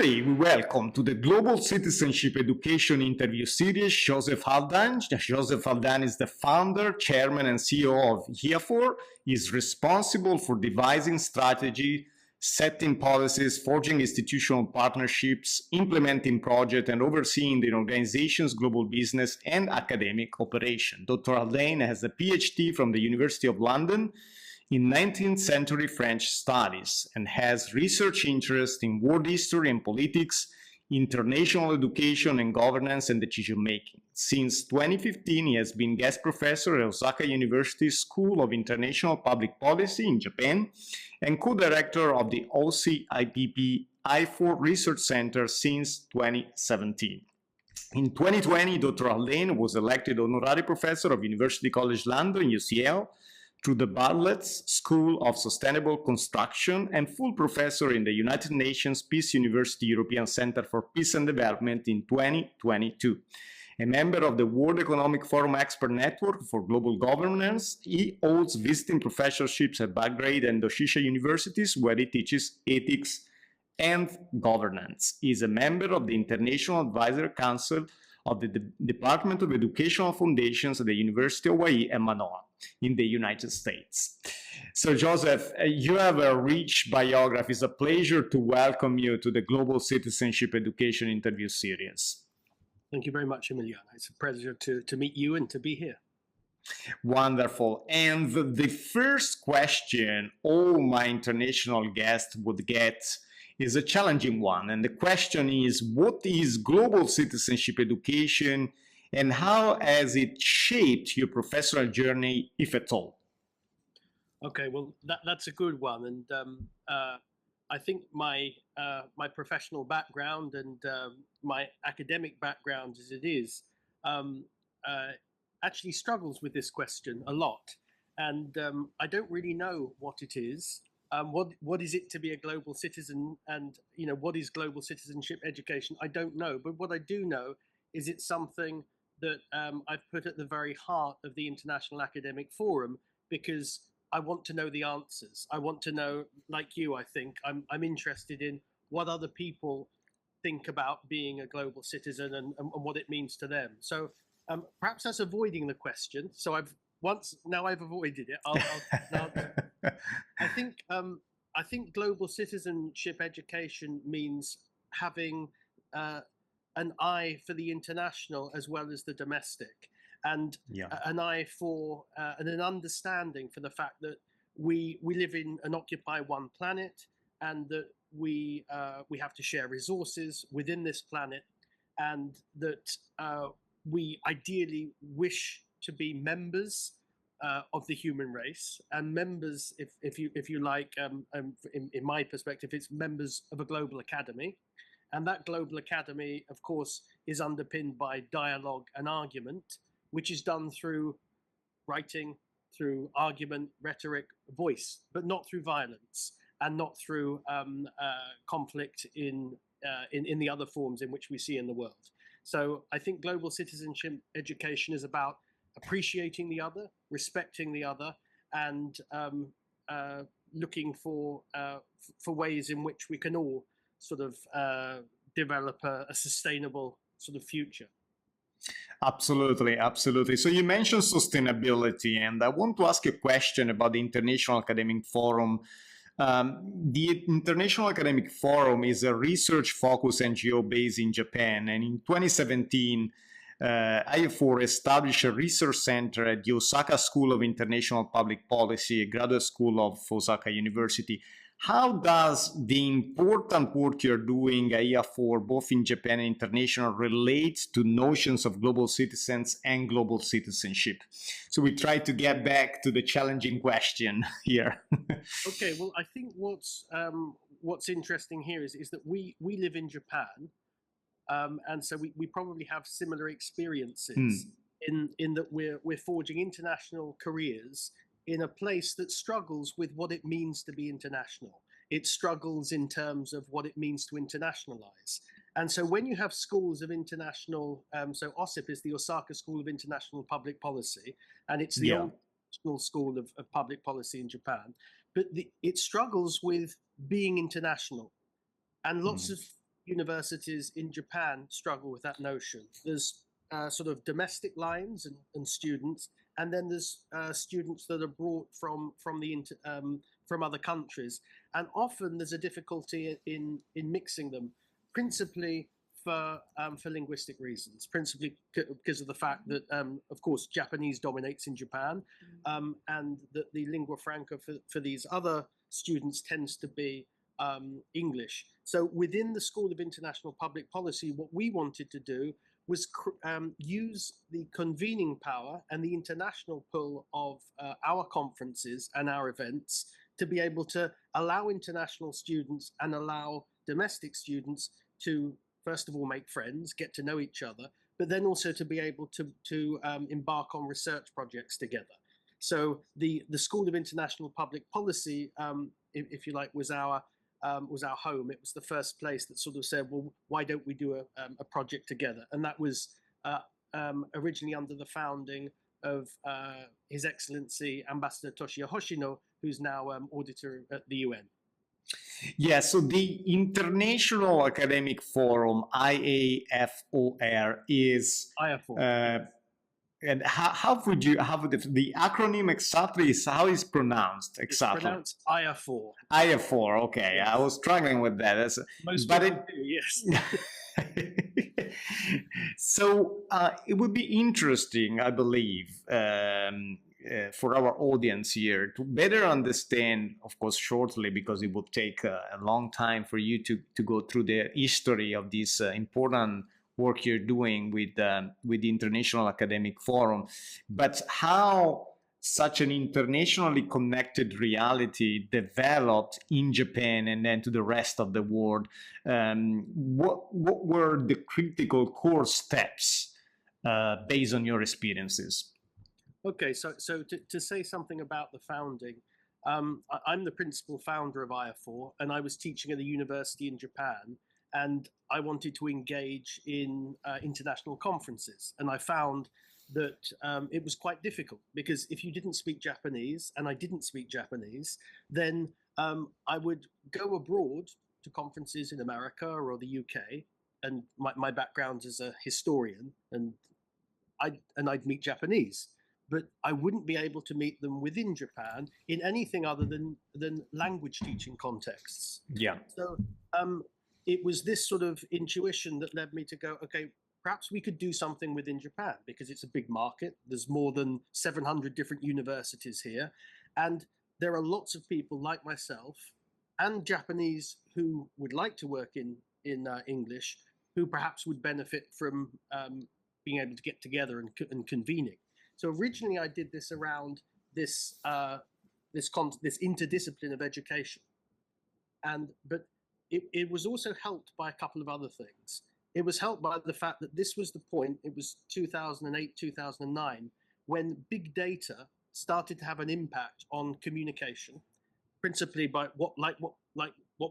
Today, we welcome to the Global Citizenship Education Interview Series Joseph Haldane. Joseph Haldane is the founder, chairman, and CEO of IAFOR. He is responsible for devising strategy, setting policies, forging institutional partnerships, implementing projects, and overseeing the organization's global business and academic operation. Dr. Haldane has a PhD from the University of London in 19th century French studies and has research interest in world history and politics, international education and governance and decision making. Since 2015, he has been guest professor at Osaka University School of International Public Policy in Japan and co-director of the OSIPP-IAFOR Research Center since 2017. In 2020, Dr. Haldane was elected honorary professor of University College London, UCL, through the Bartlett's School of Sustainable Construction and full professor in the United Nations Peace University European Center for Peace and Development in 2022. A member of the World Economic Forum Expert Network for Global Governance, he holds visiting professorships at Belgrade and Doshisha universities where he teaches ethics and governance. He is a member of the International Advisory Council of the Department of Educational Foundations at the University of Hawaii and Manoa in the United States. So Joseph, you have a rich biography. It's a pleasure to welcome you to the Global Citizenship Education Interview Series. Thank you very much, Emiliano. It's a pleasure to meet you and to be here. Wonderful. And the first question all my international guests would get is a challenging one. And the question is, what is global citizenship education and how has it shaped your professional journey, if at all? Okay, well, that's a good one. And I think my professional background and my academic background as it is actually struggles with this question a lot. And I don't really know what it is. What is it to be a global citizen, and what is global citizenship education? I don't know, but what I do know is it's something that I've put at the very heart of the International Academic Forum because I want to know the answers. I want to know, like you, I think I'm interested in what other people think about being a global citizen and what it means to them. So perhaps that's avoiding the question. So now I've avoided it. I think global citizenship education means having an eye for the international as well as the domestic, and an eye for and an understanding for the fact that we live in and occupy one planet, and that we have to share resources within this planet, and that we ideally wish to be members of the human race, and members, if you like, in my perspective, it's members of a global academy, and that global academy, of course, is underpinned by dialogue and argument, which is done through writing, through argument, rhetoric, voice, but not through violence and not through conflict in the other forms in which we see in the world. So I think global citizenship education is about appreciating the other, respecting the other, and looking for ways in which we can all sort of develop a sustainable sort of future. Absolutely, absolutely. So you mentioned sustainability, and I want to ask a question about the International Academic Forum. The International Academic Forum is a research-focused NGO based in Japan, and in 2017, IAFOR established a research center at the Osaka School of International Public Policy, a graduate school of Osaka University. How does the important work you're doing at IAFOR, both in Japan and international, relate to notions of global citizens and global citizenship? So we try to get back to the challenging question here. Okay, well, I think what's interesting here is that we live in Japan. And so we probably have similar experiences in that we're forging international careers in a place that struggles with what it means to be international. It struggles in terms of what it means to internationalize. And so when you have schools of international, so OSIPP is the Osaka School of International Public Policy, and it's the old national school of public policy in Japan, but it struggles with being international. And lots of universities in Japan struggle with that notion. There's sort of domestic lines and students, and then there's students that are brought from from other countries, and often there's a difficulty in mixing them, principally for linguistic reasons, principally because of the fact that, of course, Japanese dominates in Japan, and that the lingua franca for these other students tends to be English. So within the School of International Public Policy, what we wanted to do was use the convening power and the international pull of our conferences and our events to be able to allow international students and allow domestic students to, first of all, make friends, get to know each other, but then also to be able to embark on research projects together. So the School of International Public Policy, if you like, was our home. It was the first place that sort of said, well, why don't we do a project together? And that was originally under the founding of His Excellency Ambassador Toshio Hoshino, who's now auditor at the UN. Yeah, so the International Academic Forum, IAFOR, is... IAFOR. And how would the acronym exactly is, how is pronounced exactly? It's pronounced IAFOR. IAFOR, okay. Yes. I was struggling with that. Most people do, yes. So it would be interesting, I believe, for our audience here to better understand, of course, shortly, because it will take a long time for you to go through the history of this important work you're doing with the International Academic Forum, but how such an internationally connected reality developed in Japan and then to the rest of the world. What were the critical core steps based on your experiences? Okay, so to say something about the founding, I'm the principal founder of IAFOR, and I was teaching at a university in Japan, and I wanted to engage in international conferences. And I found that it was quite difficult, because if you didn't speak Japanese, and I didn't speak Japanese, then I would go abroad to conferences in America or the UK, and my background is a historian, and I'd meet Japanese. But I wouldn't be able to meet them within Japan in anything other than language teaching contexts. Yeah. So it was this sort of intuition that led me to go, okay, perhaps we could do something within Japan, because it's a big market. There's more than 700 different universities here. And there are lots of people like myself and Japanese who would like to work in English, who perhaps would benefit from being able to get together and convening. So originally I did this around this interdiscipline of education. But it was also helped by a couple of other things. It was helped by the fact that this was the point, it was 2008, 2009, when big data started to have an impact on communication, principally by what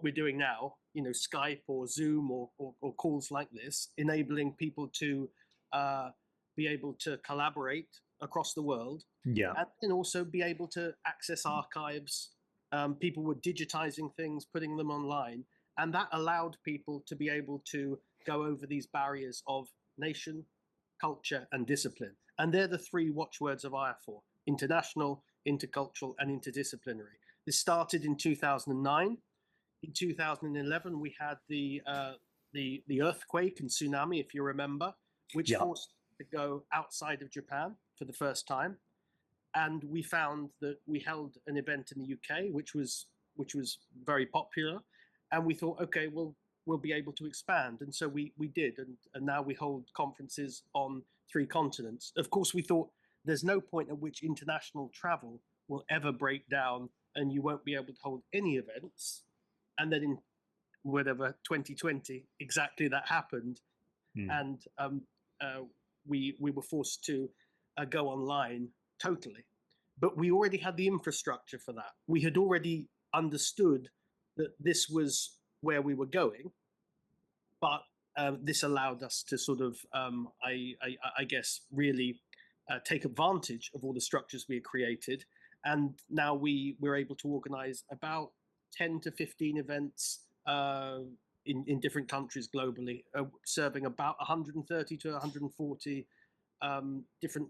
we're doing now, you know, Skype or Zoom or calls like this, enabling people to be able to collaborate across the world. Yeah. And also be able to access archives. People were digitizing things, putting them online, and that allowed people to be able to go over these barriers of nation, culture, and discipline. And they're the three watchwords of IAFOR: international, intercultural, and interdisciplinary. This started in 2009. In 2011, we had the earthquake and tsunami, if you remember, which forced us to go outside of Japan for the first time. And we found that we held an event in the UK, which was very popular. And we thought, okay, we'll be able to expand. And so we did. And now we hold conferences on 3 continents. Of course, we thought there's no point at which international travel will ever break down and you won't be able to hold any events. And then in whatever 2020, exactly that happened. And we were forced to go online totally. But we already had the infrastructure for that. We had already understood that this was where we were going, but this allowed us to sort of, I guess, really take advantage of all the structures we had created. And now we're able to organize about 10 to 15 events in different countries globally, serving about 130 to 140 different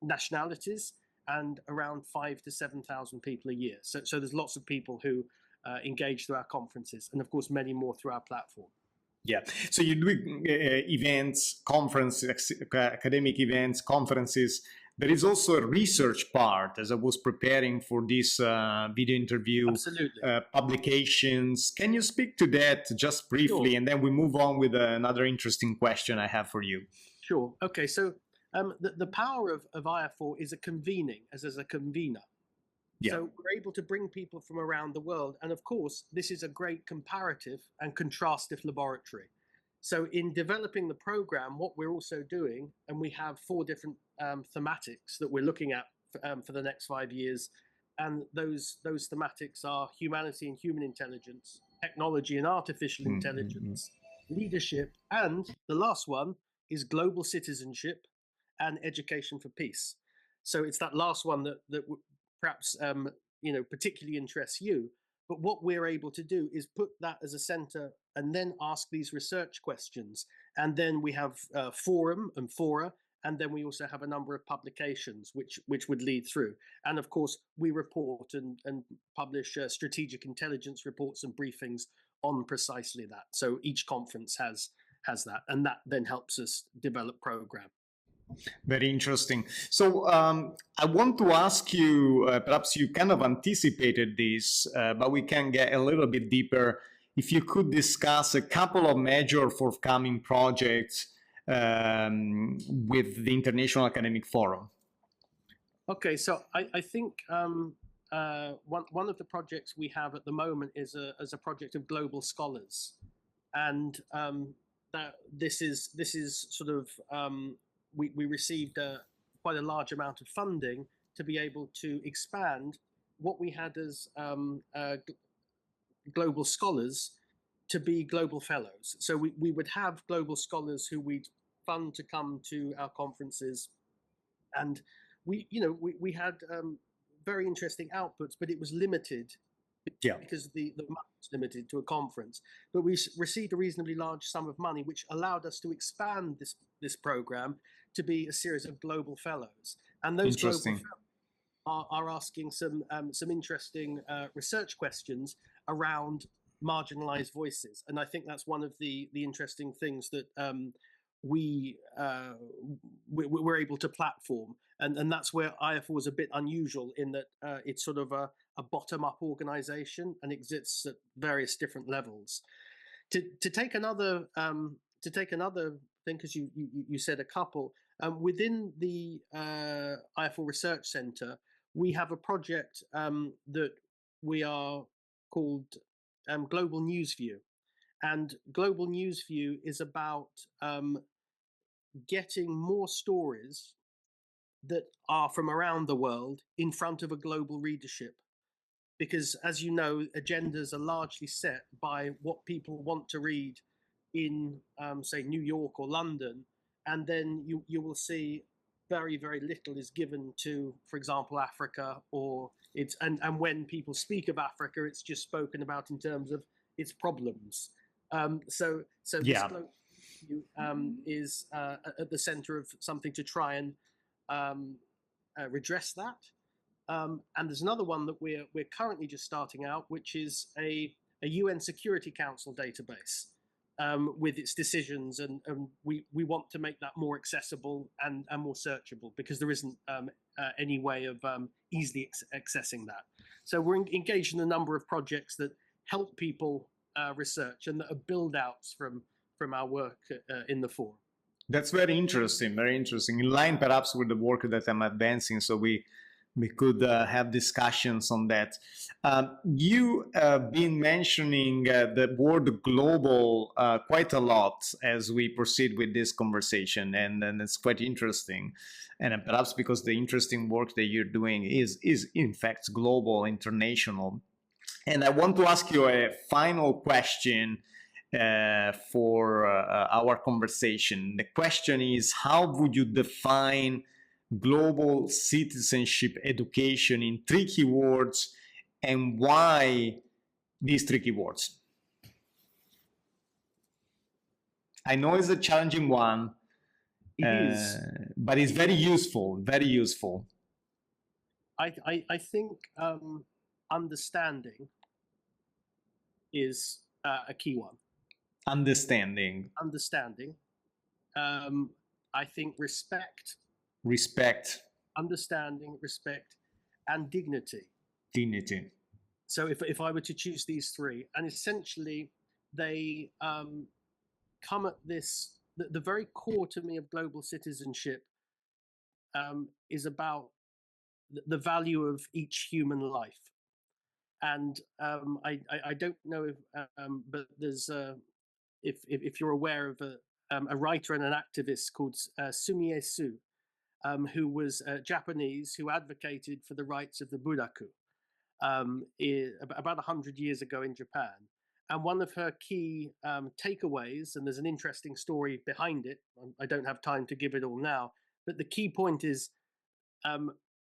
nationalities and around 5,000 to 7,000 people a year. So there's lots of people who engage through our conferences, and of course many more through our platform. Yeah, so you do events, conferences, academic events, conferences. There is also a research part. As I was preparing for this video interview, Absolutely. Publications. Can you speak to that just briefly, Sure. and then we move on with another interesting question I have for you? Sure. Okay, so the power of IAFOR is a convening, as a convener. Yeah. So we're able to bring people from around the world. And of course, this is a great comparative and contrastive laboratory. So in developing the program, what we're also doing, and we have 4 different thematics that we're looking at for the next 5 years. And those thematics are humanity and human intelligence, technology and artificial intelligence, leadership, and the last one is global citizenship and education for peace. So it's that last one that perhaps particularly interests you. But what we're able to do is put that as a center and then ask these research questions. And then we have forum and fora, and then we also have a number of publications which would lead through. And of course, we report and publish strategic intelligence reports and briefings on precisely that. So each conference has that, and that then helps us develop program. Very interesting. So I want to ask you, perhaps you kind of anticipated this, but we can get a little bit deeper. If you could discuss a couple of major forthcoming projects with the International Academic Forum. Okay, so I think one of the projects we have at the moment is a project of global scholars, and that this is sort of we received quite a large amount of funding to be able to expand what we had as global scholars to be global fellows. So we would have global scholars who we'd fund to come to our conferences, and we had very interesting outputs, but it was limited. Yeah. Because the money was limited to a conference. But we received a reasonably large sum of money, which allowed us to expand this program to be a series of global fellows. And those global fellows are asking some interesting research questions around marginalized voices. And I think that's one of the interesting things that we're able to platform, and that's where IAFOR is a bit unusual in that it's sort of a bottom-up organization and exists at various different levels. To take another thing, because you said a couple, within the IAFOR Research Center, we have a project that we are called Global News View. And Global News View is about getting more stories that are from around the world in front of a global readership. Because as you know, agendas are largely set by what people want to read in, say, New York or London. And then you will see very, very little is given to, for example, Africa, or and when people speak of Africa, it's just spoken about in terms of its problems. So yeah. This global is at the center of something to try and redress that. And there's another one that we're currently just starting out, which is a UN Security Council database with its decisions, and we want to make that more accessible and more searchable, because there isn't any way of easily accessing that. So we're engaged in a number of projects that help people research and that are build-outs from our work in the forum. That's very interesting, in line perhaps with the work that I'm advancing, so we could have discussions on that. You have been mentioning the word global quite a lot as we proceed with this conversation, and it's quite interesting. And perhaps because the interesting work that you're doing is in fact global, international. And I want to ask you a final question for our conversation. The question is, how would you define global citizenship education in 3 key words, and why these 3 key words? I know it's a challenging one, It is, but it's very useful, very useful. I think understanding is a key one. Understanding. Understanding. I think respect. Respect. Understanding, respect, and dignity. Dignity. So if I were to choose these three, and essentially they come at this, the very core to me of global citizenship is about the value of each human life. And I don't know if, but there's if you're aware of a writer and an activist called Sumie Su, who was Japanese, who advocated for the rights of the Buraku about 100 years ago in Japan. And one of her key takeaways, and there's an interesting story behind it, I don't have time to give it all now, but the key point is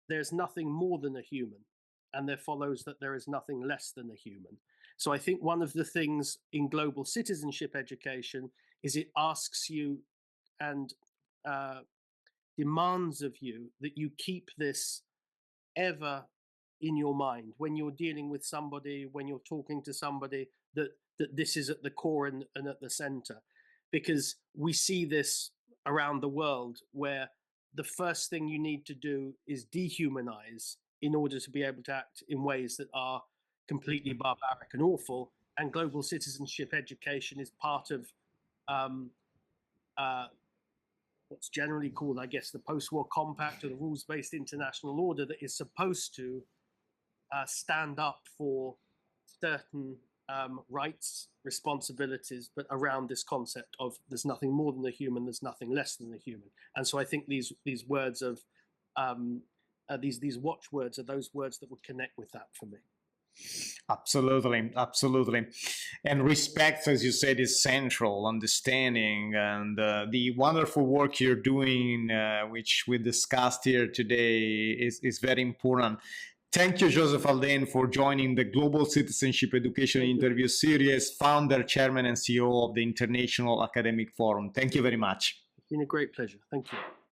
there's nothing more than a human, and there follows that there is nothing less than a human. So I think one of the things in global citizenship education is it asks you and demands of you that you keep this ever in your mind when you're dealing with somebody, when you're talking to somebody, that this is at the core and at the center, because we see this around the world where the first thing you need to do is dehumanize in order to be able to act in ways that are completely barbaric and awful. And global citizenship education is part of what's generally called, I guess, the post-war compact or the rules-based international order that is supposed to stand up for certain rights, responsibilities, but around this concept of there's nothing more than a human, there's nothing less than a human. And so I think these words of these watchwords are those words that would connect with that for me. Absolutely, absolutely. And respect, as you said, is central, understanding, and the wonderful work you're doing, which we discussed here today, is very important. Thank you, Joseph Haldane, for joining the Global Citizenship Education Interview Series, founder, chairman, and CEO of the International Academic Forum. Thank you very much. It's been a great pleasure. Thank you.